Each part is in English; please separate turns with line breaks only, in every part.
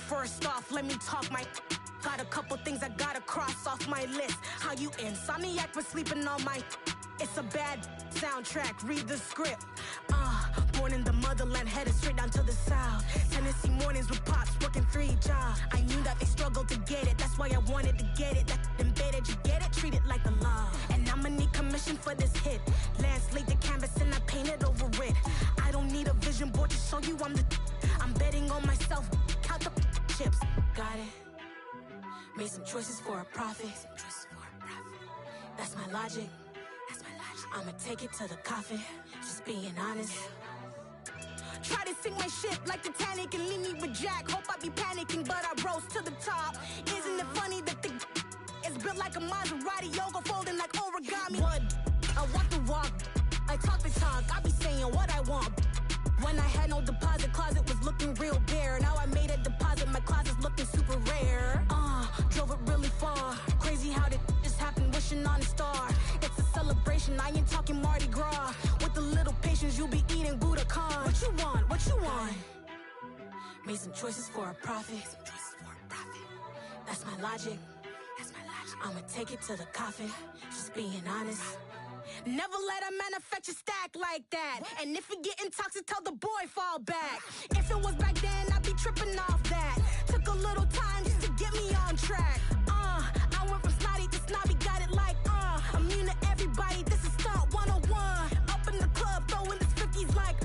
First off, let me talk my. Got a couple things I gotta cross off my list. How you insomniac for sleeping on my. It's a bad soundtrack, read the script. Born in the motherland, headed straight down to the south. Tennessee mornings with pops, working 3 jobs. I knew that they struggled to get it, that's why I wanted to get it. That embedded, you get it, treat it like a law. And I'ma need commission for this hit. Lance laid the canvas and I painted over it. I don't need a vision board to show you I'm betting on myself, count the chips. Got it. Made some choices for a profit. That's my logic. I'ma take it to the coffin, just being honest. Try to sink my ship like Titanic and leave me with Jack. Hope I be panicking, but I rose to the top. Isn't it funny that the is built like a Maserati, yoga folding like origami? What? I walk the walk, I talk the talk, I be saying what I want. When I had no deposit, closet was looking real bare. Now I made a deposit, my closet's looking super rare. Drove it really far. Crazy how did this happen, wishing on a star. It's a celebration, I ain't talking Mardi Gras. With a little patience, you'll be eating Budokan. What you want? What you want? Made some choices for a profit. That's my logic. I'ma take it to the coffin, just being honest. Never let a manufacture stack like that. And if it getting toxic, tell the boy fall back. If it was back then, I'd be tripping off that. Took a little time just to get me on track. I went from snotty to snobby, got it like, immune to everybody, this is stunt 101. Up in the club, throwing this 50s like,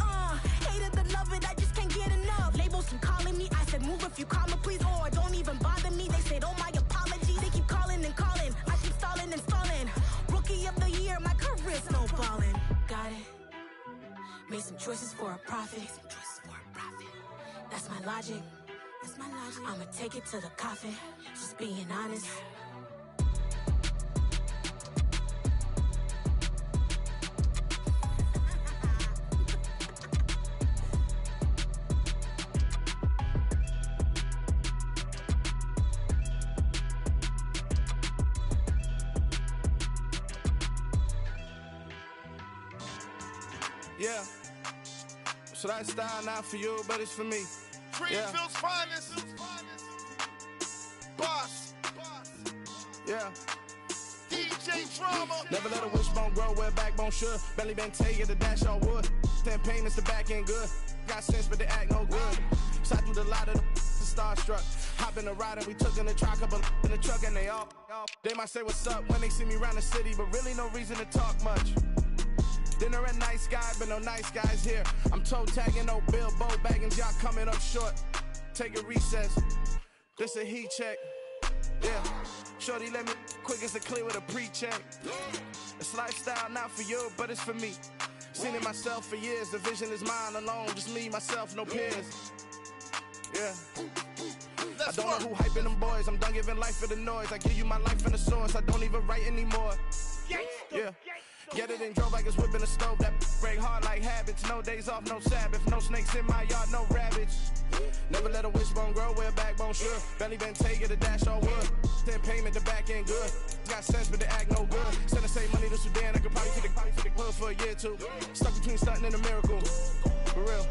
hated to love it, I just can't get enough. Labels keep calling me, I said move if you call me please, or don't even bother me. They said, oh my apology, they keep calling and calling. I keep stalling and stalling. Rookie of the year, my career's snowballing. Got it. Made some choices for a profit. That's my logic. I'ma take it to the coffin, just being honest.
Yeah, so that style not for you, but it's for me.
Greenfield's finest. Boss.
Yeah.
DJ Drama.
Never let a wishbone grow where a backbone should. Belly been take the dash on wood. 10 payments, the back end good. Got sense, but they act no good. Shot through the lot of the starstruck. Hop in the ride and we took in the truck, couple in the truck and they all. They might say what's up when they see me round the city, but really no reason to talk much. Dinner at Nice Guy, but no nice guys here. I'm toe tagging, no Bilbo bagging, y'all coming up short. Take a recess. This a heat check. Yeah. Shorty let me quick as a clear with a pre-check. It's lifestyle not for you, but it's for me. Seen it myself for years. The vision is mine alone. Just me, myself, no peers. Yeah. I don't know who hyping them boys. I'm done giving life for the noise. I give you my life in the source. I don't even write anymore. Yeah. Get it and drove like it's whipping a stove. That break hard like habits. No days off, no Sabbath. No snakes in my yard, no rabbits. Never let a wishbone grow where a backbone should. Belly been taking the dash on wood. 10 payment, the back end good. Got sense, but they act no good. Send the same money to Sudan. I could probably take the hood for a year or two. Stuck between stunting and a miracle. For real.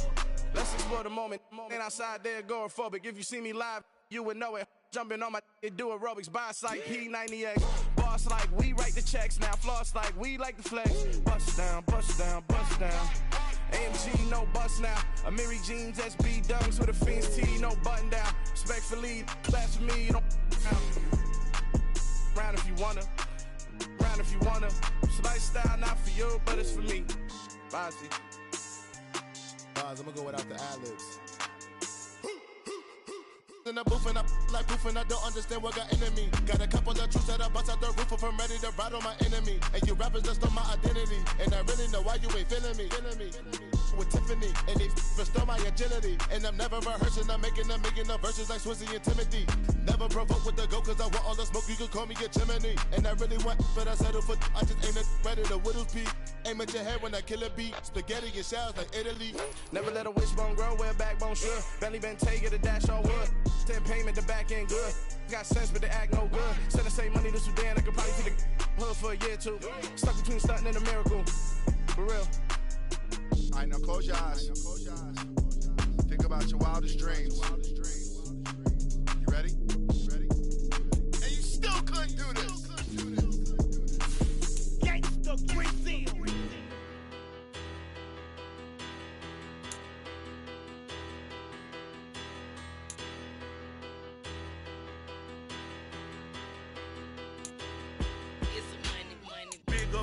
Let's explore the moment. Ain't outside there agoraphobic. If you see me live, you would know it. Jumping on my do aerobics, boss like P90X. Boss like we write the checks now. Floss like we like the flex. Bust down, bust down, bust down. AMG, no bust now. Amiri jeans, SB dunks with a Fiends T, no button down. Respectfully, blasphemy, you don't round if you wanna. Round if you wanna. It's lifestyle not for you, but it's for me. Bossy.
I'm gonna go without the ad-libs. In the booth and I like proof and I don't understand what got into me. Got a couple of truths that I bust out the roof if I'm ready to ride on my enemy. And you rappers just on my identity. And I really know why you ain't feeling me. With Tiffany, and they restore my agility. And I'm never rehearsing, I'm making the verses like Swizzy and Timothy. Never provoke with the go, cause I want all the smoke, you can call me a chimney. And I really want, but I settle for, I just aim it ready to Whittles Peak. Aim at your head when I kill a beat. Spaghetti and shells like Italy.
Never let a wishbone grow where a backbone should. Belly been taking the dash on wood. 10 payment, the back end good. Got sense, but they act no good. Send the same money to Sudan, I could probably take the hood for a year or two. Stuck between stunting and a miracle. For real.
Alright, now close your eyes. Think about your wildest dreams.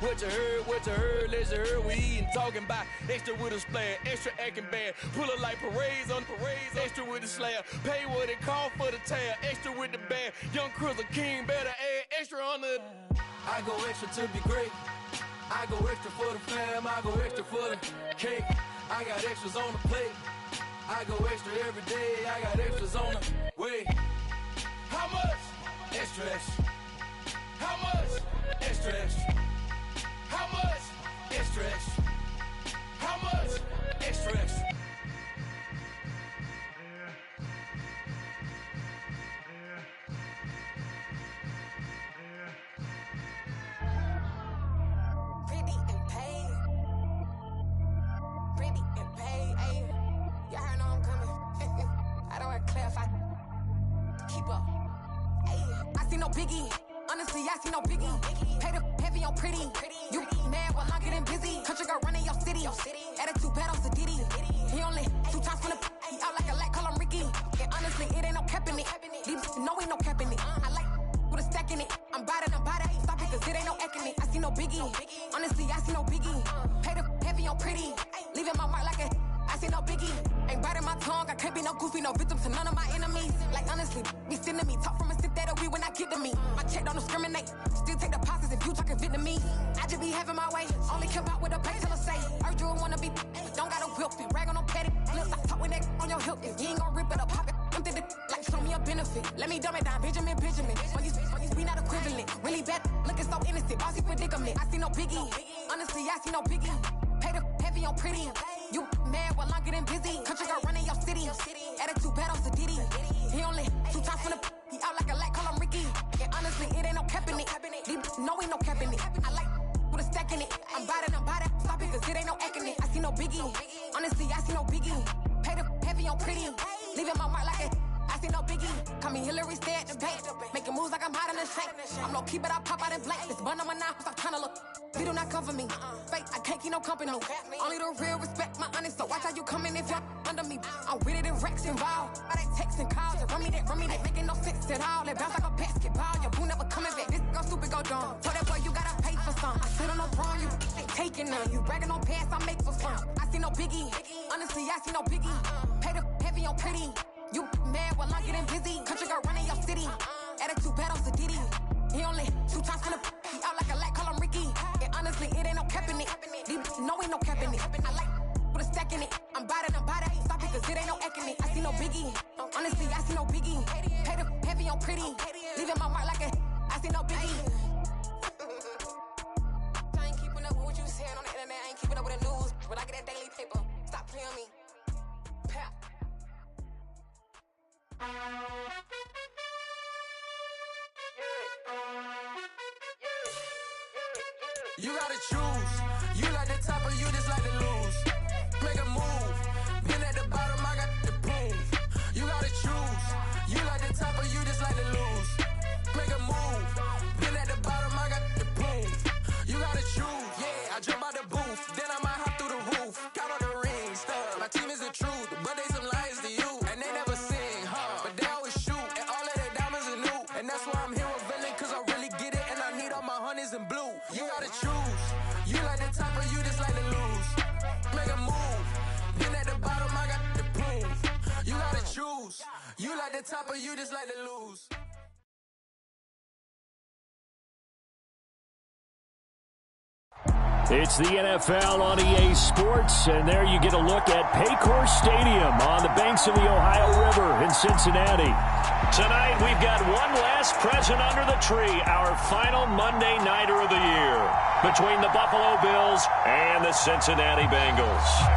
What you heard, let's hear. We eatin', talking about extra with a splash, extra acting bad. Pull it like parades on parades, extra with the slab. Pay what it cost for the tab, extra with the bag. Young Chris a king, better add extra on the. I go extra to be great. I go extra for the fam, I go extra for the cake. I got extras on the plate. I go extra every day, I got extras on the way. How much? Extra, extra. How much? Extra, extra. How much? Extra, extra. How much? Extra, extra.
Pretty and paid. Pretty and paid. Ayy. Y'all heard know I'm coming. I don't want to clarify. Keep up. Ayy. I see no biggie. Honestly, I see no biggie. Pay the heavy on pretty. You mad while I'm getting busy. Country girl running your city. Attitude bad on Diddy. He only 2 times from the he out like a light, call him Ricky. And honestly, it ain't no cap in it. These no ain't no cap in it. I like with a stack in it. I'm about it. Stop it, cause it ain't no acting it. I see no biggie. Honestly, I see no biggie. Pay the heavy on pretty. Leaving my mark like a I see no biggie. Ain't biting my tongue. I can't be no goofy, no victim to none of my enemies. Like honestly, be sending me talk from a sip that we when I get to me. My check don't discriminate. Still take deposits if you talking Vietnamese. I just be having my way. Only care about what the pay teller say. Urge you wanna be, don't got a whip and rag on no petty flips. I talk with that on your hip. If you ain't gon' rip it up, pop it. Empty the like show me a benefit. Let me dumb it down, Benjamin. We not equivalent. Really bad, looking so innocent. Bossy predicament. I see no biggie. Honestly, I see no biggie. Pay the heavy on pretty. You mad while I'm getting busy. Country girl running your city. Attitude bad on Diddy. He only 2 times from the he out like a light, call him Ricky. And honestly, it ain't no cap in it. No ain't no cap in it. I like with a stack in it. I'm about it. Stop it, cause it ain't no acting it. I see no biggie. Honestly, I see no biggie. Pay the heavy on pretty. Leaving my mark like a I see no biggie. Call me Hillary, stay at the bank. Making moves like I'm hot in the shank. I'm low key, but I pop out in blank. This bun on my knife, stop trying to look. They do not come for me. Fake, I can't keep no company. Only the real respect my honest. So watch how you coming if y'all under me. I'm with it in Rex involved. I they text and calls. And run me that. Making no sense at all. They bounce like a basketball. Your boo never coming back. This go stupid, go dumb. Tell that boy you gotta pay for some. I sit on no throne, you ain't taking none. You bragging on pants, I make for fun. I see no biggie. Honestly, I see no biggie. Pay the heavy on pretty. You mad while I'm getting busy. Country girl running your city. Attitude bad on Diddy. He only 2 times from the he out like a light, call him Ricky. And honestly, it ain't no cap in it. No ain't no cap in it. I like with a stack in it. I'm about it. Stop it, cause it ain't no acting it. I see no biggie. Honestly, I see no biggie. Pay the heavy on pretty. Leaving my mark like a I see no biggie. I ain't keeping up with what you saying on the internet. I ain't keeping up with the news. But I get that daily paper. Stop playing me. Pap.
You gotta choose. You like the top or you just like to lose. Make a move. Been at the bottom, I got the proof. You gotta choose. You like the top or you just like to lose. Make a move. Been at the bottom, I got the proof. You gotta choose. Yeah, I jump out the booth. Then I might hop through the roof. Count on the rings. Stuff. My team is the truth, but they some liars to you. And they never sing, but they always shoot. And all of their diamonds are new. And that's why I'm here with Villain, cause I really get it. And I need all my honeys in blue. You gotta choose. You like the top or you just like to lose. Make a move. Been at the bottom, I got the proof. You gotta choose. You like the top or you just like to lose.
It's the NFL on EA Sports, and there you get a look at Paycor Stadium on the banks of the Ohio River in Cincinnati. Tonight, we've got one last present under the tree, our final Monday Nighter of the year, between the Buffalo Bills and the Cincinnati Bengals.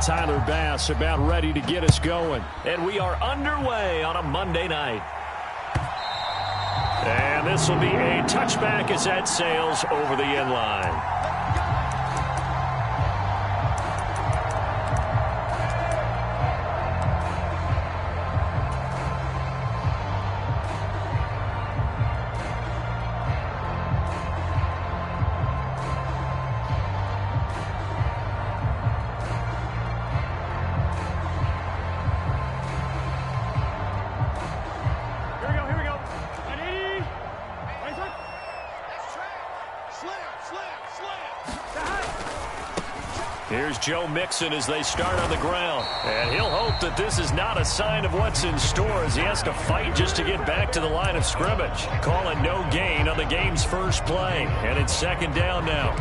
Tyler Bass about ready to get us going. And we are underway on a Monday night. And this will be a touchback as that sails over the end line. Here's Joe Mixon as they start on the ground. And he'll hope that this is not a sign of what's in store as he has to fight just to get back to the line of scrimmage. Calling no gain on the game's first play. And it's second down now.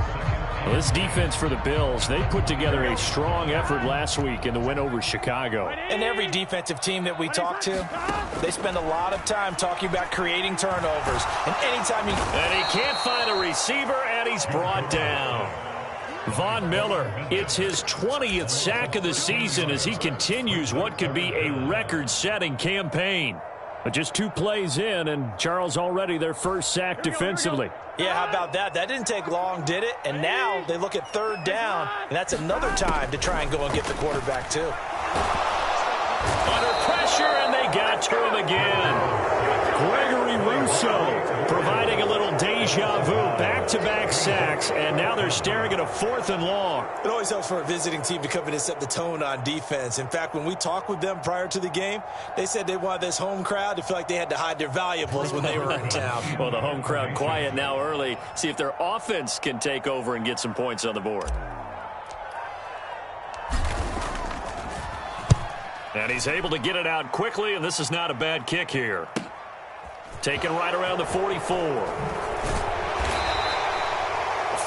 Well, this defense for the Bills, they put together a strong effort last week in the win over Chicago.
And every defensive team that we talk to, they spend a lot of time talking about creating turnovers. And anytime
And he can't find a receiver, and he's brought down. Von Miller, it's his 20th sack of the season as he continues what could be a record-setting campaign. But just 2 plays in, and Charles already their first sack defensively.
Yeah, how about that? That didn't take long, did it? And now they look at third down, and that's another time to try and go and get the quarterback, too.
Under pressure, and they got to him again. Gregory Rousseau providing a little deja vu, back-to-back sacks, and now they're staring at a 4th and long.
It always helps for a visiting team to come in and set the tone on defense. In fact, when we talked with them prior to the game, they said they wanted this home crowd to feel like they had to hide their valuables when they were in town.
Well, the home crowd quiet now early. See if their offense can take over and get some points on the board. And he's able to get it out quickly, and this is not a bad kick here. Taken right around the 44.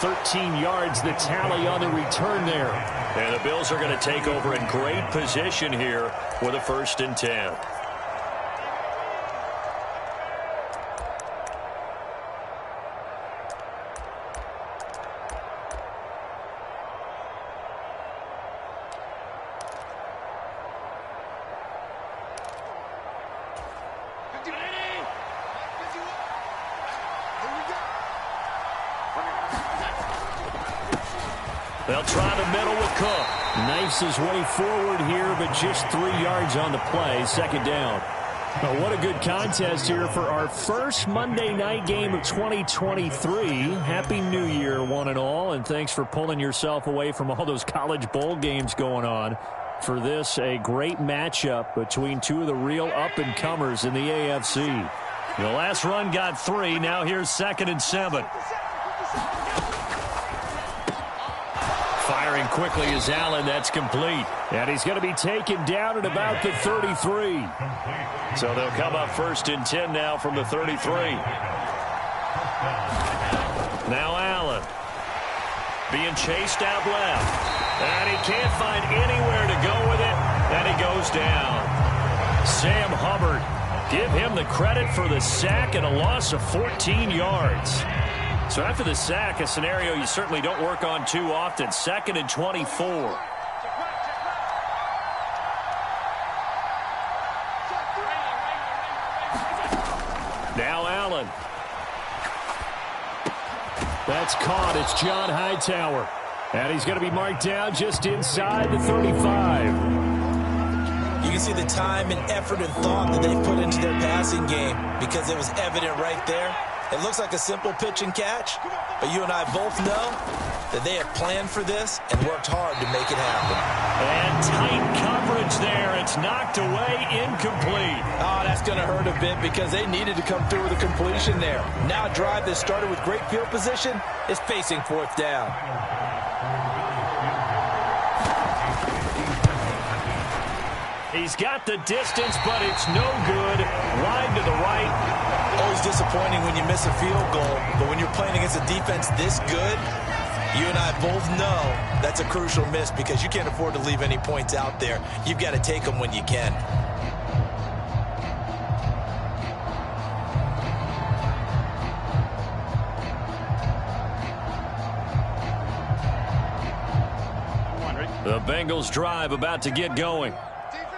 13 yards the tally on the return there. And the Bills are going to take over in great position here with a 1st and 10. They'll try the middle with Cook. Knifes his way forward here, but just 3 yards on the play. Second down. Well, what a good contest here for our first Monday night game of 2023. Happy New Year, one and all, and thanks for pulling yourself away from all those college bowl games going on. For this, a great matchup between 2 of the real up-and-comers in the AFC. The last run got 3. Now here's 2nd and 7. Firing quickly is Allen. That's complete. And he's going to be taken down at about the 33. So they'll come up 1st and 10 now from the 33. Now Allen being chased out left. And he can't find anywhere to go with it. And he goes down. Sam Hubbard, give him the credit for the sack and a loss of 14 yards. So after the sack, a scenario you certainly don't work on too often. 2nd and 24. Now Allen. That's caught. It's John Hightower. And he's going to be marked down just inside the 35.
You can see the time and effort and thought that they put into their passing game because it was evident right there. It looks like a simple pitch and catch, but you and I both know that they have planned for this and worked hard to make it happen.
And tight coverage there. It's knocked away, incomplete.
Oh, that's going to hurt a bit because they needed to come through with a completion there. Now a drive that started with great field position is facing 4th down.
He's got the distance, but it's no good. Wide to the right.
Always disappointing when you miss a field goal, but when you're playing against a defense this good, you and I both know that's a crucial miss because you can't afford to leave any points out there. You've got to take them when you can.
The Bengals drive about to get going.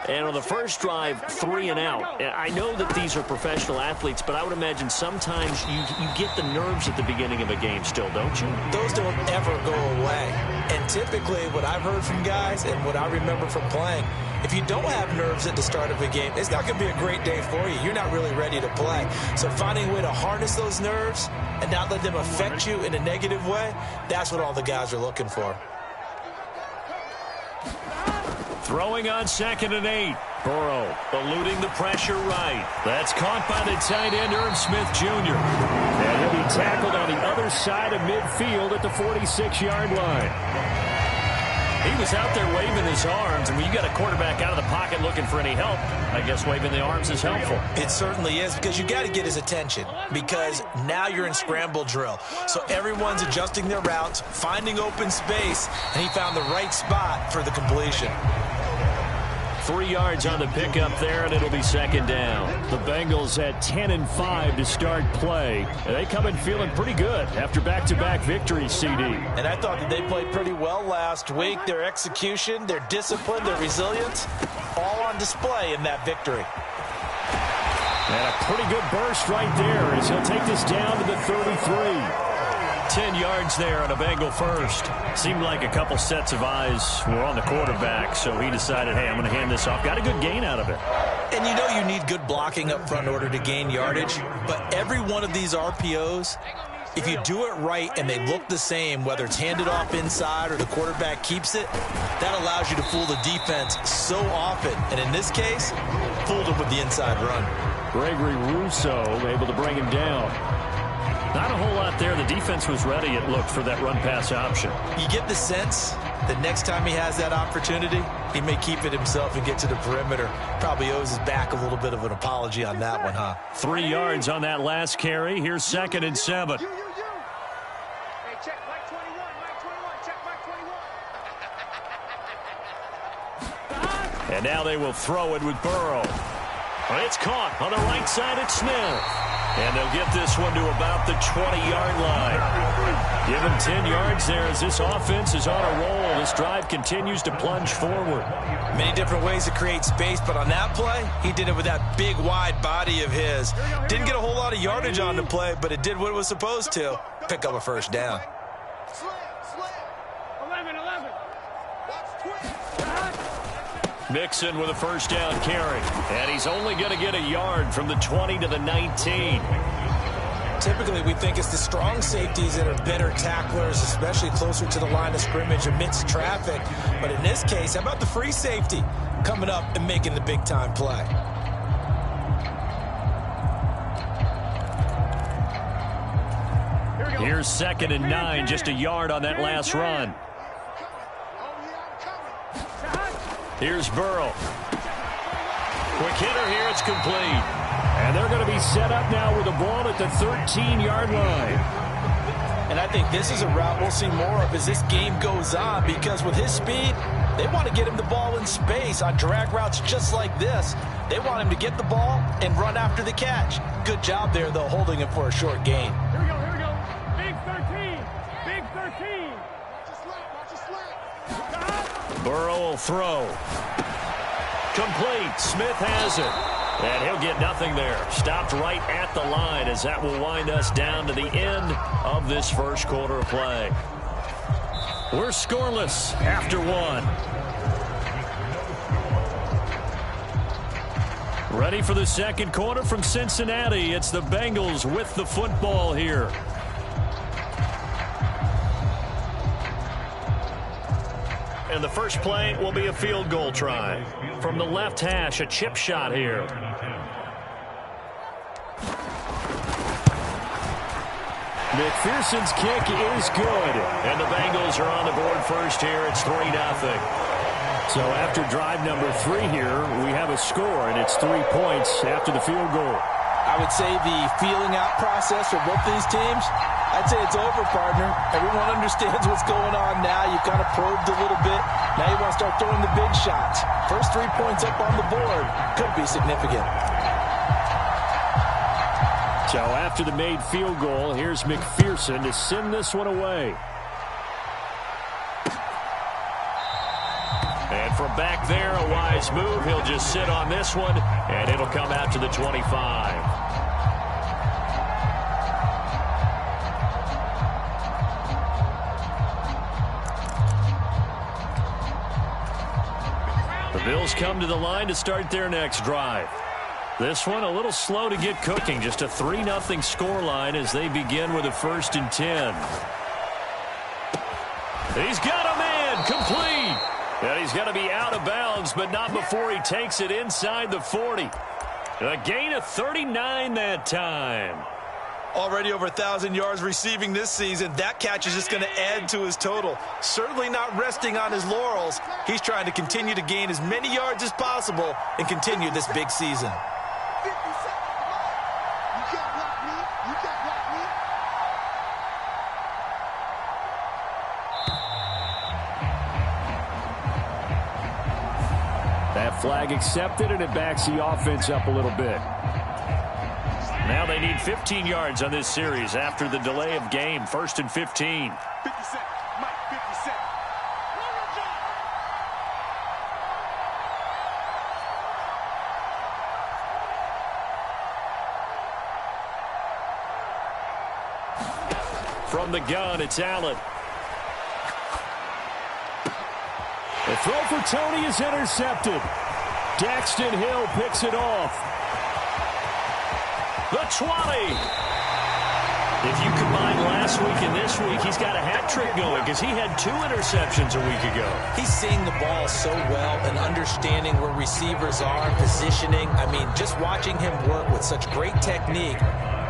And on the first drive, 3 and out. I know that these are professional athletes, but I would imagine sometimes you get the nerves at the beginning of a game still, don't you?
Those don't ever go away. And typically what I've heard from guys and what I remember from playing, if you don't have nerves at the start of a game, it's not going to be a great day for you. You're not really ready to play. So finding a way to harness those nerves and not let them affect you in a negative way, that's what all the guys are looking for.
Throwing on 2nd and 8. Burrow eluding the pressure right. That's caught by the tight end, Irv Smith Jr. And he'll be he tackled on the other side of midfield at the 46-yard line.
He was out there waving his arms, and when you got a quarterback out of the pocket looking for any help, I guess waving the arms is helpful.
It certainly is, because you got to get his attention, because now you're in scramble drill. So everyone's adjusting their routes, finding open space, and he found the right spot for the completion.
3 yards on the pickup there, and it'll be second down. The Bengals at 10-5 to start play. And they come in feeling pretty good after back-to-back victories, CD.
And I thought that they played pretty well last week. Their execution, their discipline, their resilience, all on display in that victory.
And a pretty good burst right there as he'll take this down to the 33.
10 yards there on a Bengal first. Seemed like a couple sets of eyes were on the quarterback, so he decided, hey, I'm going to hand this off. Got a good gain out of it.
And you know you need good blocking up front in order to gain yardage, but every one of these RPOs, if you do it right and they look the same, whether it's handed off inside or the quarterback keeps it, that allows you to fool the defense so often. And in this case, fooled him with the inside run.
Gregory Rousseau able to bring him down.
Not a whole lot there. The defense was ready, it looked, for that run-pass option.
You get the sense that next time he has that opportunity, he may keep it himself and get to the perimeter. Probably owes his back a little bit of an apology on that one, huh?
3 yards on that last carry. Here's 2nd and 7.
Hey, check Mike 21, Mike 21, check Mike 21.
And now they will throw it with Burrow. It's caught on the right side at Smith. And they'll get this one to about the 20-yard line. Give him 10 yards there as this offense is on a roll. This drive continues to plunge forward.
Many different ways to create space, but on that play, he did it with that big, wide body of his. Didn't get a whole lot of yardage on the play, but it did what it was supposed to. Pick up a first down.
11.
Mixon with a first down carry. And he's only going to get a yard from the 20 to the 19.
Typically, we think it's the strong safeties that are better tacklers, especially closer to the line of scrimmage amidst traffic. But in this case, how about the free safety coming up and making the big-time play?
Here's 2nd and 9, just a yard on that last run. Here's Burrow. Quick hitter here, it's complete. And they're going to be set up now with the ball at the 13-yard line.
And I think this is a route we'll see more of as this game goes on, because with his speed, they want to get him the ball in space on drag routes just like this. They want him to get the ball and run after the catch. Good job there, though, holding him for a short gain.
Here we go. Big 13. Big 13. Watch your slap.
Burrow will throw. Complete. Smith has it. And he'll get nothing there. Stopped right at the line as that will wind us down to the end of this first quarter of play. We're scoreless after one. Ready for the second quarter from Cincinnati. It's the Bengals with the football here. And the first play will be a field goal try. From the left hash, a chip shot here. McPherson's kick is good. And the Bengals are on the board first here. It's 3-0. So after drive number 3 here, we have a score, and it's 3 points after the field goal.
I would say the feeling out process for both these teams, I'd say it's over, partner. Everyone understands what's going on now. You kind of probed a little bit. Now you want to start throwing the big shots. First 3 points up on the board could be significant.
So after the made field goal, here's McPherson to send this one away. And from back there, a wise move. He'll just sit on this one, and it'll come out to the 25. The Bills come to the line to start their next drive. This one a little slow to get cooking. Just a 3-0 scoreline as they begin with a 1st and 10. He's got a man complete. And he's going to be out of bounds, but not before he takes it inside the 40. A gain of 39 that time.
Already over 1,000 yards receiving this season. That catch is just going to add to his total. Certainly not resting on his laurels. He's trying to continue to gain as many yards as possible and continue this big season.
That flag accepted, and it backs the offense up a little bit. Now they need 15 yards on this series after the delay of game. 1st and 15.
50 Cent. Mike, 50 Cent.
From the gun, it's Allen. The throw for Tony is intercepted. Daxton Hill picks it off. The 20. If you combine last week and this week, he's got a hat trick going because he had 2 interceptions a week ago.
He's seeing the ball so well and understanding where receivers are, positioning. I mean, just watching him work with such great technique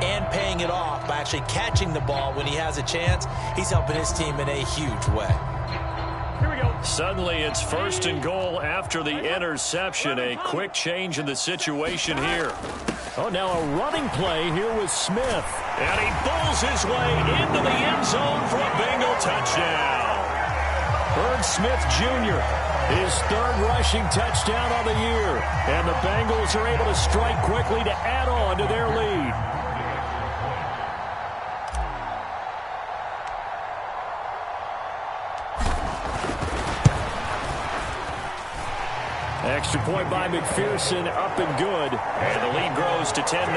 and paying it off by actually catching the ball when he has a chance, he's helping his team in a huge way.
Suddenly it's 1st and goal after the interception. A quick change in the situation here. Oh, now a running play here with Smith. And he bowls his way into the end zone for a Bengal touchdown. Herb Smith Jr., his 3rd rushing touchdown on the year. And the Bengals are able to strike quickly to add on to their lead. Extra point by McPherson, up and good. And the lead grows to 10-0.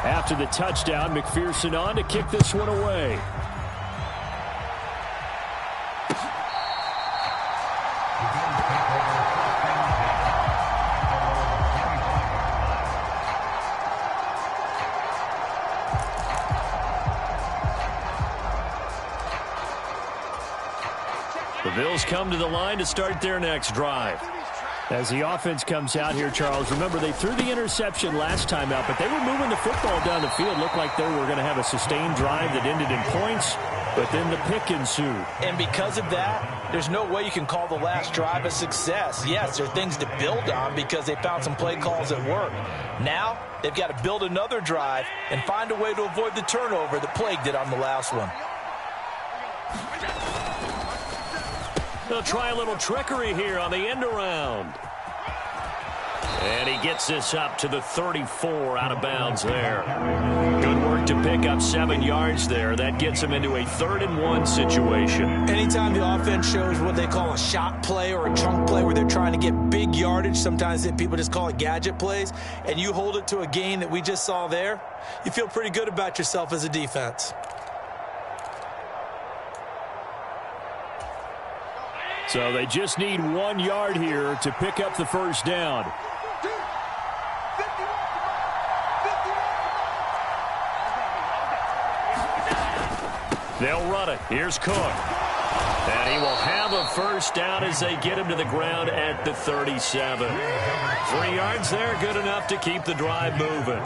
After the touchdown, McPherson on to kick this one away. The Bills come to the line to start their next drive. As the offense comes out here, Charles, remember they threw the interception last time out, but they were moving the football down the field. Looked like they were going to have a sustained drive that ended in points, but then the pick ensued.
And because of that, there's no way you can call the last drive a success. Yes, there are things to build on because they found some play calls that work. Now, they've got to build another drive and find a way to avoid the turnover that plagued it on the last one.
They'll try a little trickery here on the end around. And he gets this up to the 34 out of bounds there. Good work to pick up 7 yards there. That gets him into a 3rd and 1 situation.
Anytime the offense shows what they call a shot play or a chunk play where they're trying to get big yardage, sometimes people just call it gadget plays, and you hold it to a gain that we just saw there, you feel pretty good about yourself as a defense.
So they just need 1 yard here to pick up the 1st down. They'll run it. Here's Cook. And he will have a 1st down as they get him to the ground at the 37. 3 yards there, good enough to keep the drive moving.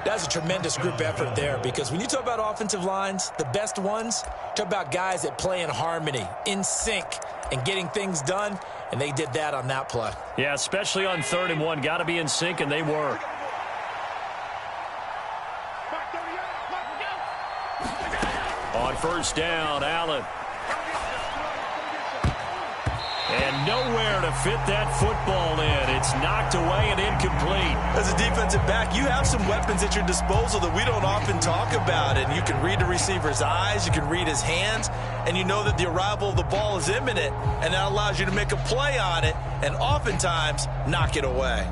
That's a tremendous group effort there because when you talk about offensive lines, the best ones, talk about guys that play in harmony, in sync, and getting things done, and they did that on that play.
Yeah, especially on 3rd and 1. Got to be in sync, and they were. On 1st down, Allen. And nowhere to fit that football in. It's knocked away and incomplete.
As a defensive back, you have some weapons at your disposal that we don't often talk about. And you can read the receiver's eyes, you can read his hands, and you know that the arrival of the ball is imminent. And that allows you to make a play on it and oftentimes knock it away.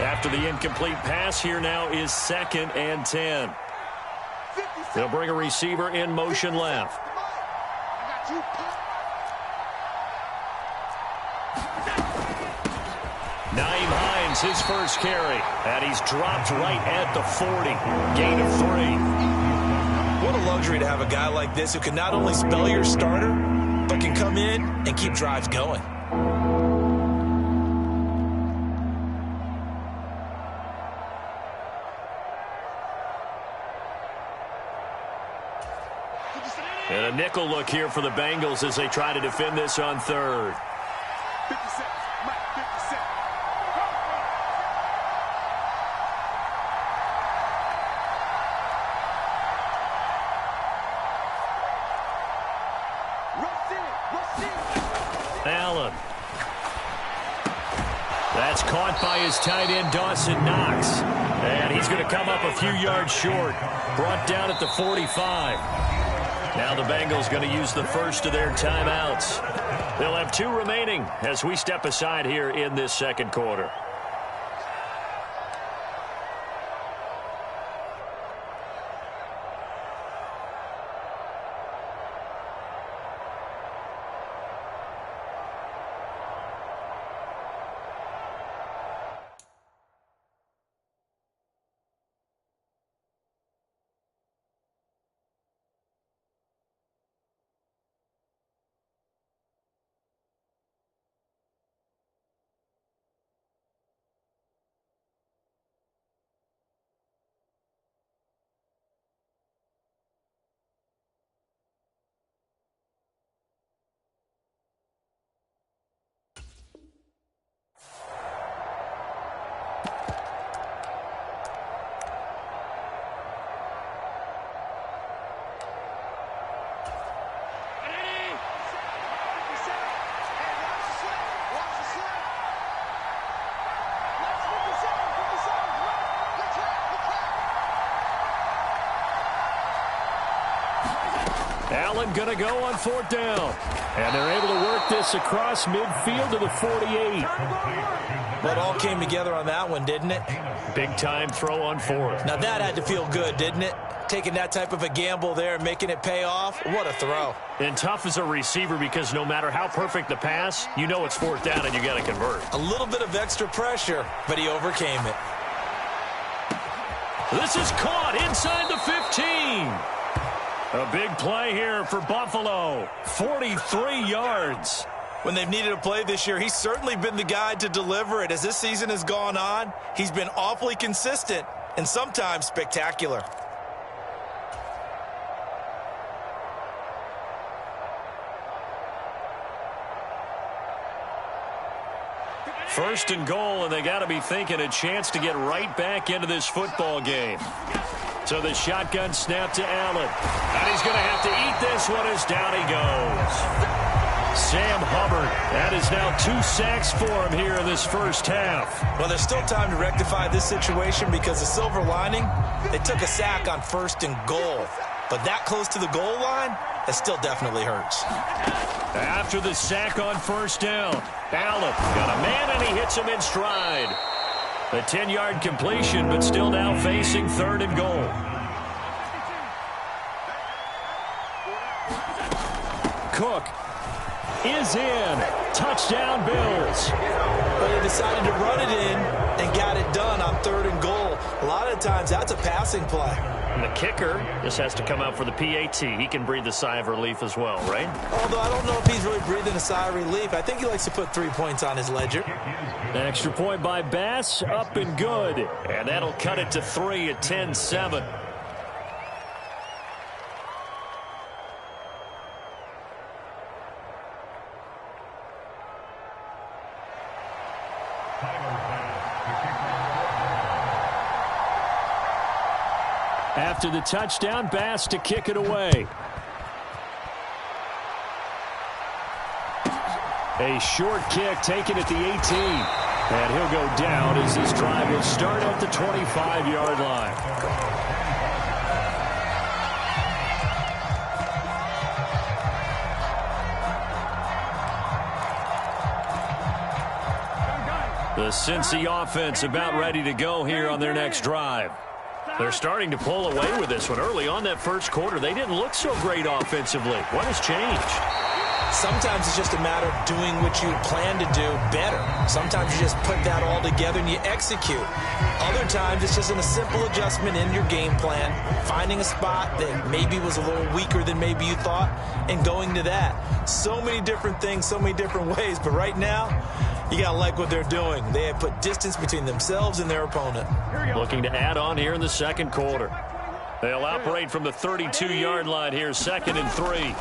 After the incomplete pass, here now is 2nd and 10. They'll bring a receiver in motion left. Nyheim Hines, his first carry, and he's dropped right at the 40. Gain of 3.
What a luxury to have a guy like this who can not only spell your starter, but can come in and keep drives going.
And a nickel look here for the Bengals as they try to defend this on third.
50 seconds. Mike, 50 seconds.
Allen. That's caught by his tight end, Dawson Knox. And he's going to come up a few yards short. Brought down at the 45. Now the Bengals going to use the first of their timeouts. They'll have 2 remaining as we step aside here in this second quarter. Allen going to go on 4th down. And they're able to work this across midfield to the 48.
But all came together on that one, didn't it?
Big time throw on 4th.
Now that had to feel good, didn't it? Taking that type of a gamble there and making it pay off. What a throw.
And tough as a receiver because no matter how perfect the pass, you know it's 4th down and you got to convert.
A little bit of extra pressure, but he overcame it.
This is caught inside the 15. A big play here for Buffalo. 43 yards.
When they've needed a play this year, he's certainly been the guy to deliver it. As this season has gone on, he's been awfully consistent and sometimes spectacular.
First and goal, and they got to be thinking a chance to get right back into this football game. So the shotgun snap to Allen. And he's going to have to eat this one as down he goes. Sam Hubbard. That is now 2 sacks for him here in this first half.
Well, there's still time to rectify this situation because the silver lining, they took a sack on 1st and goal. But that close to the goal line, that still definitely hurts.
After the sack on 1st down, Allen got a man and he hits him in stride. A 10-yard completion, but still now facing 3rd and goal. Cook is in. Touchdown, Bills.
But they decided to run it in and got it done on 3rd and goal. A lot of times, that's a passing play.
And the kicker just has to come out for the PAT. He can breathe a sigh of relief as well, right?
Although I don't know if he's really breathing a sigh of relief. I think he likes to put 3 points on his ledger.
An extra point by Bass, up and good. And that'll cut it to 3 at 10-7. After the touchdown, Bass to kick it away. A short kick taken at the 18. And he'll go down as this drive will start at the 25-yard line. The Cincy offense about ready to go here on their next drive. They're starting to pull away with this one. Early on that first quarter, they didn't look so great offensively. What has changed?
Sometimes it's just a matter of doing what you plan to do better. Sometimes you just put that all together and you execute. Other times it's just a simple adjustment in your game plan, finding a spot that maybe was a little weaker than maybe you thought, and going to that. So many different things, so many different ways, but right now, you got to like what they're doing. They have put distance between themselves and their opponent.
Looking to add on here in the second quarter. They'll operate from the 32-yard line here, 2nd and 3.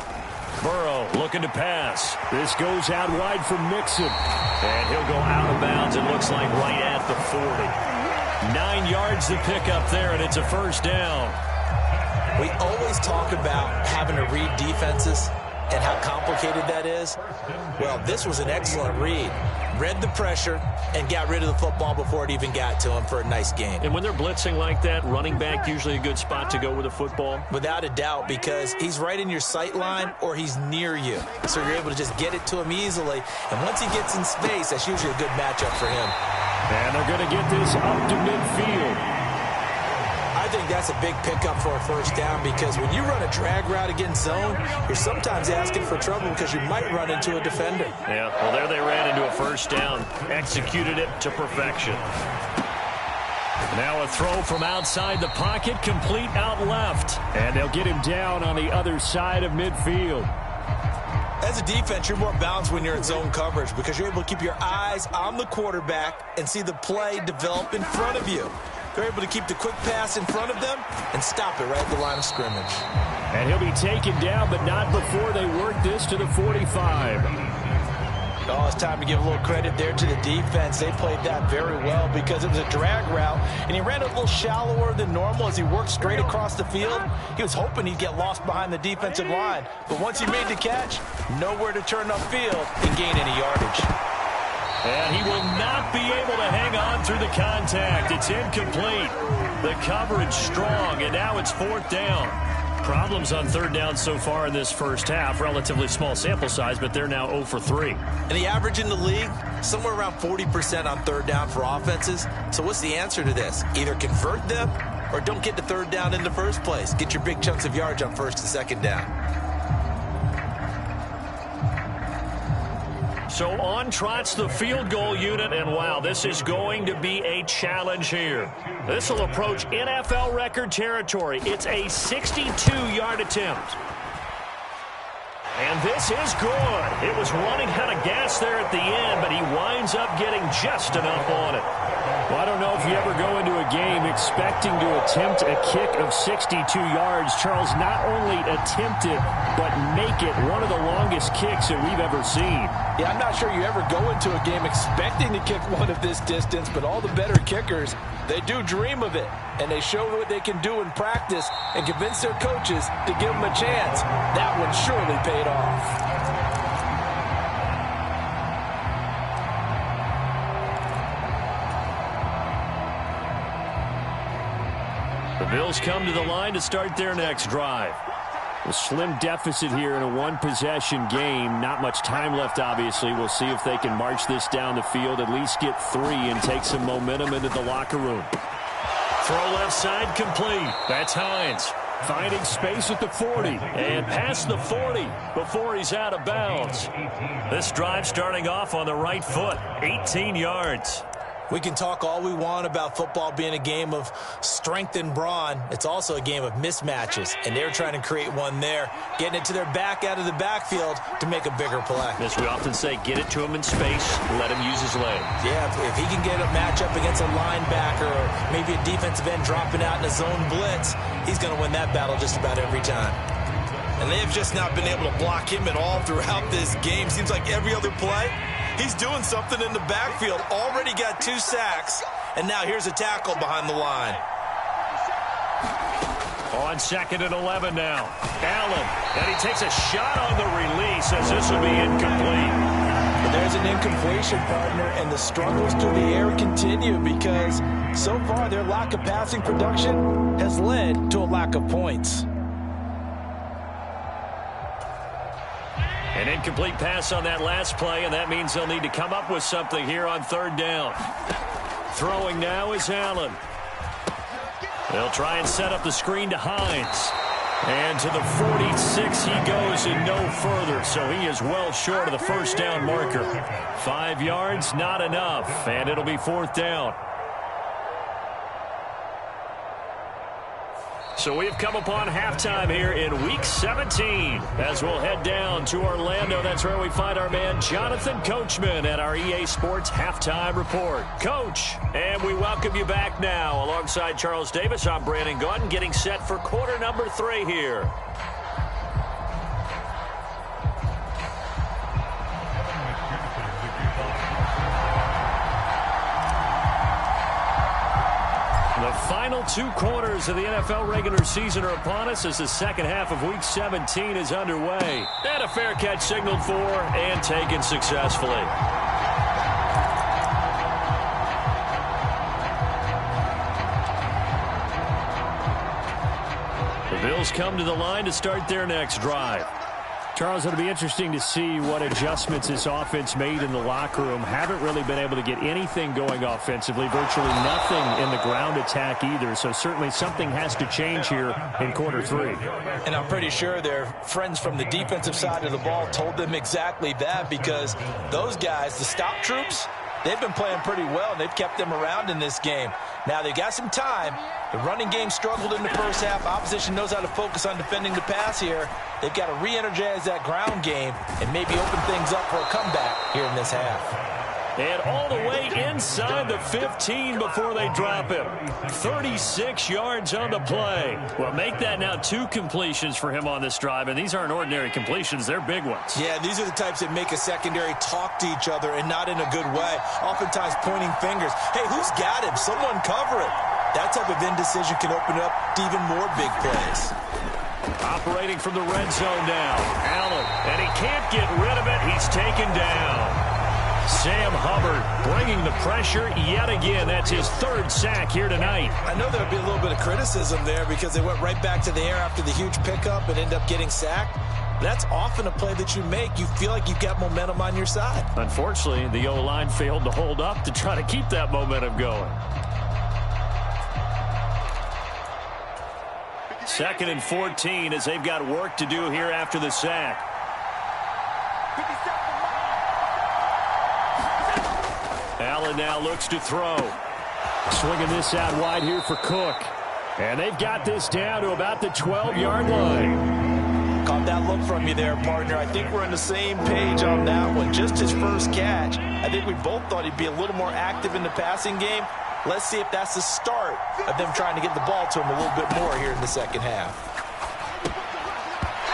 Burrow looking to pass. This goes out wide for Mixon. And he'll go out of bounds, it looks like, right at the 40. 9 yards to pick up there, and it's a first down.
We always talk about having to read defenses and how complicated that is. Well, this was an excellent read. Read the pressure and got rid of the football before it even got to him for a nice game.
And when they're blitzing like that, running back usually a good spot to go with the football?
Without a doubt, because he's right in your sight line or he's near you. So you're able to just get it to him easily. And once he gets in space, that's usually a good matchup for him.
And they're going to get this up to midfield.
I think that's a big pickup for a first down, because when you run a drag route against zone, you're sometimes asking for trouble because you might run into a defender.
Yeah, well, there they ran into a first down. Executed it to perfection. Now a throw from outside the pocket, complete out left. And they'll get him down on the other side of midfield.
As a defense, you're more balanced when you're in zone coverage because you're able to keep your eyes on the quarterback and see the play develop in front of you. They're able to keep the quick pass in front of them and stop it right at the line of scrimmage.
And he'll be taken down, but not before they work this to the 45.
Oh, it's time to give a little credit there to the defense. They played that very well because it was a drag route, and he ran a little shallower than normal as he worked straight across the field. He was hoping he'd get lost behind the defensive line, but once he made the catch, nowhere to turn upfield and gain any yardage.
And he will not be able to hang on through the contact. It's incomplete. The coverage strong, and now it's 4th down. Problems on 3rd down so far in this first half. Relatively small sample size, but they're now 0 for 3.
And the average in the league, somewhere around 40% on 3rd down for offenses. So what's the answer to this? Either convert them or don't get to 3rd down in the first place. Get your big chunks of yards on 1st and 2nd down.
So on trots the field goal unit, and wow, this is going to be a challenge here. This will approach NFL record territory. It's a 62-yard attempt. And this is good. It was running out of gas there at the end, but he winds up getting just enough on it. Well, I don't know if you ever go into a game expecting to attempt a kick of 62 yards. Charles, not only attempt it, but make it one of the longest kicks that we've ever seen.
Yeah, I'm not sure you ever go into a game expecting to kick one of this distance, but all the better kickers, they do dream of it, and they show what they can do in practice and convince their coaches to give them a chance. That one surely paid off.
The Bills come to the line to start their next drive. A slim deficit here in a one-possession game. Not much time left, obviously. We'll see if they can march this down the field, at least get 3 and take some momentum into the locker room. Throw left side complete. That's Hines. Finding space at the 40. And past the 40 before he's out of bounds. This drive starting off on the right foot. 18 yards.
We can talk all we want about football being a game of strength and brawn. It's also a game of mismatches, and they're trying to create one there, getting it to their back out of the backfield to make a bigger play.
As we often say, get it to him in space, let him use his legs.
Yeah, if he can get a matchup against a linebacker or maybe a defensive end dropping out in a zone blitz, he's going to win that battle just about every time.
And they have just not been able to block him at all throughout this game. Seems like every other play, he's doing something in the backfield. Already got 2 sacks, and now here's a tackle behind the line.
On 2nd and 11 now. Allen, and he takes a shot on the release as this will be incomplete.
But there's an incompletion, partner, and the struggles through the air continue because so far their lack of passing production has led to a lack of points.
An incomplete pass on that last play, and that means they'll need to come up with something here on 3rd down. Throwing now is Allen. They'll try and set up the screen to Hines. And to the 46 he goes and no further, so he is well short of the first down marker. 5 yards, not enough, and it'll be 4th down. So we've come upon halftime here in Week 17. As we'll head down to Orlando, that's where we find our man Jonathan Coachman at our EA Sports Halftime Report. Coach, and we welcome you back now. Alongside Charles Davis, I'm Brandon Gaudin, getting set for quarter number 3 here. The final 2 quarters of the NFL regular season are upon us as the second half of Week 17 is underway. And a fair catch signaled for and taken successfully. The Bills come to the line to start their next drive. Charles, it'll be interesting to see what adjustments this offense made in the locker room. Haven't really been able to get anything going offensively, virtually nothing in the ground attack either. So certainly something has to change here in quarter 3.
And I'm pretty sure their friends from the defensive side of the ball told them exactly that, because those guys, the stop troops, they've been playing pretty well, and they've kept them around in this game. Now, they got some time. The running game struggled in the first half. Opposition knows how to focus on defending the pass here. They've got to re-energize that ground game and maybe open things up for a comeback here in this half.
And all the way inside the 15 before they drop him. 36 yards on the play. Well, make that now 2 completions for him on this drive, and these aren't ordinary completions. They're big ones.
Yeah, these are the types that make a secondary talk to each other, and not in a good way. Oftentimes pointing fingers. Hey, who's got him? Someone cover it. That type of indecision can open up to even more big plays.
Operating from the red zone now. Allen, and he can't get rid of it. He's taken down. Sam Hubbard bringing the pressure yet again. That's his 3rd sack here tonight.
I know there'll be a little bit of criticism there because they went right back to the air after the huge pickup and end up getting sacked. That's often a play that you make. You feel like you've got momentum on your side.
Unfortunately, the O-line failed to hold up to try to keep that momentum going. 2nd and 14 as they've got work to do here after the sack. Allen now looks to throw. Swinging this out wide here for Cook. And they've got this down to about the 12-yard line.
Caught that look from you there, partner. I think we're on the same page on that one. Just his first catch. I think we both thought he'd be a little more active in the passing game. Let's see if that's the start of them trying to get the ball to him a little bit more here in the second half.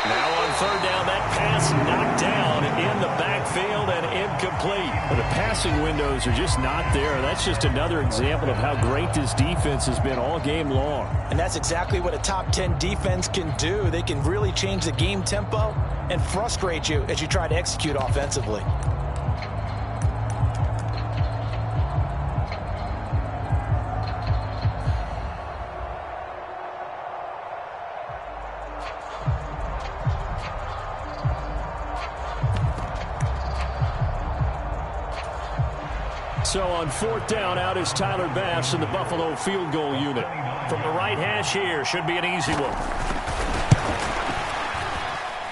Now on 3rd down, that pass knocked down in the backfield and incomplete. Well, the passing windows are just not there. That's just another example of how great this defense has been all game long.
And that's exactly what a top 10 defense can do. They can really change the game tempo and frustrate you as you try to execute offensively.
So on 4th down, out is Tyler Bass in the Buffalo field goal unit. From the right hash here, should be an easy one.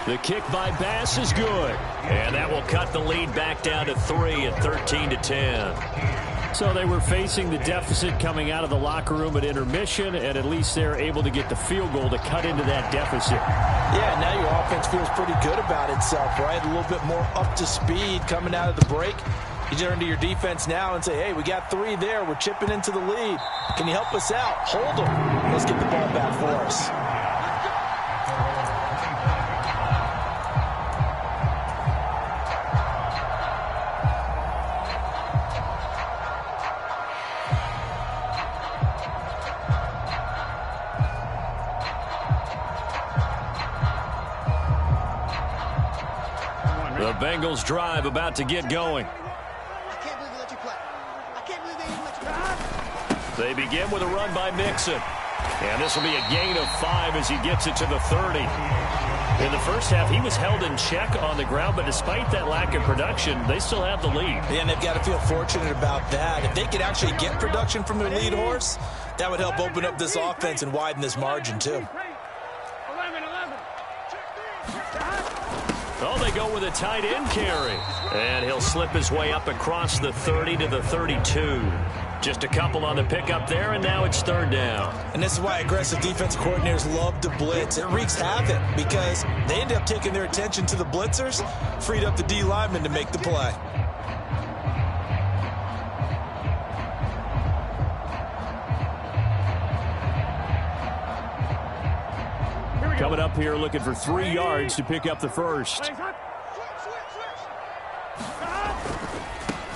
The kick by Bass is good. And that will cut the lead back down to 3 at 13-10. So they were facing the deficit coming out of the locker room at intermission, and at least they're able to get the field goal to cut into that deficit.
Yeah, now your offense feels pretty good about itself, right? A little bit more up to speed coming out of the break. You turn to your defense now and say, hey, we got 3 there. We're chipping into the lead. Can you help us out? Hold them. Let's get the ball back for us.
The Bengals drive about to get going. They begin with a run by Mixon. And this will be a gain of 5 as he gets it to the 30. In the first half, he was held in check on the ground, but despite that lack of production, they still have the lead.
Yeah, and they've got to feel fortunate about that. If they could actually get production from their lead horse, that would help open up this offense and widen this margin, too.
Oh, they go with a tight end carry. And he'll slip his way up across the 30 to the 32. Just a couple on the pickup there, and now it's third down.
And this is why aggressive defensive coordinators love to blitz. It wreaks havoc because they end up taking their attention to the blitzers, freed up the D lineman to make the play.
Coming up here looking for 3 yards to pick up the first.